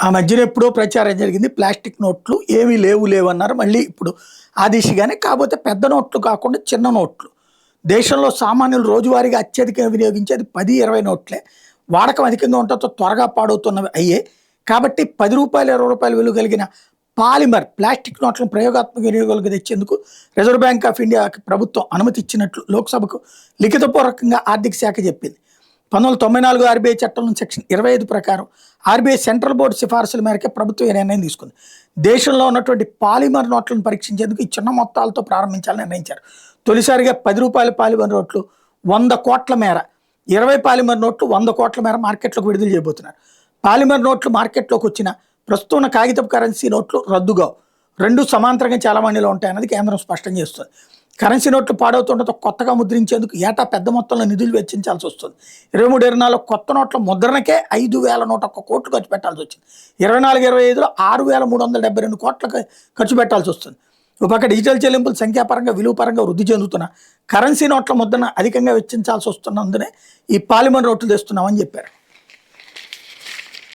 ఆ మధ్యన ఎప్పుడో ప్రచారం జరిగింది. ప్లాస్టిక్ నోట్లు ఏమీ లేవన్నారు. మళ్ళీ ఇప్పుడు ఆ దిశగానే. కాకపోతే పెద్ద నోట్లు కాకుండా చిన్న నోట్లు. దేశంలో సామాన్యులు రోజువారీగా అత్యధికంగా వినియోగించేది 10, 20 నోట్లే. వాడకం అధికంగా ఉండటంతో త్వరగా పాడవుతున్నవి అయ్యే. కాబట్టి రూ. 10, రూ. 20 విలువ కలిగిన పాలిమర్ ప్లాస్టిక్ నోట్లను ప్రయోగాత్మక వినియోగాలకు తెచ్చేందుకు రిజర్వ్ బ్యాంక్ ఆఫ్ ఇండియాకి ప్రభుత్వం అనుమతి ఇచ్చినట్లు లోక్సభకు లిఖితపూర్వకంగా ఆర్థిక శాఖ చెప్పింది. 1994 ఆర్బీఐ చట్టంలో సెక్షన్ 25 ప్రకారం ఆర్బీఐ సెంట్రల్ బోర్డు సిఫార్సుల మేరకే ప్రభుత్వం ఈ నిర్ణయం తీసుకుంది. దేశంలో ఉన్నటువంటి పాలిమర్ నోట్లను పరీక్షించేందుకు ఈ చిన్న మొత్తాలతో ప్రారంభించాలని నిర్ణయించారు. తొలిసారిగా రూ. 10 పాలిమర్ నోట్లు 100 కోట్ల మేర, 20 పాలిమర్ నోట్లు 100 కోట్ల మేర మార్కెట్లోకి విడుదల చేయబోతున్నారు. పాలిమర్ నోట్లు మార్కెట్లోకి వచ్చిన ప్రస్తుతం ఉన్న కాగితపు కరెన్సీ నోట్లు రద్దుగావు. రెండు సమాంతరంగా చలామణిలో ఉంటాయన్నది కేంద్రం స్పష్టం చేస్తుంది. కరెన్సీ నోట్లు పాడవుతుండటంతో కొత్తగా ముద్రించేందుకు ఏటా పెద్ద మొత్తంలో నిధులు వెచ్చించాల్సి వస్తుంది. 23-24 కొత్త నోట్ల ముద్రణకే 5,101 కోట్లు ఖర్చు పెట్టాల్సి వచ్చింది. 24-25లో 6,372 కోట్ల ఖర్చు పెట్టాల్సి వస్తుంది. ఒక పక్క డిజిటల్ చెల్లింపులు సంఖ్యాపరంగా విలువ పరంగా వృద్ధి చెందుతున్న కరెన్సీ నోట్ల ముద్రణ అధికంగా వెచ్చించాల్సి వస్తున్నందునే ఈ పాలిమర్ నోట్లు తెస్తున్నామని చెప్పారు.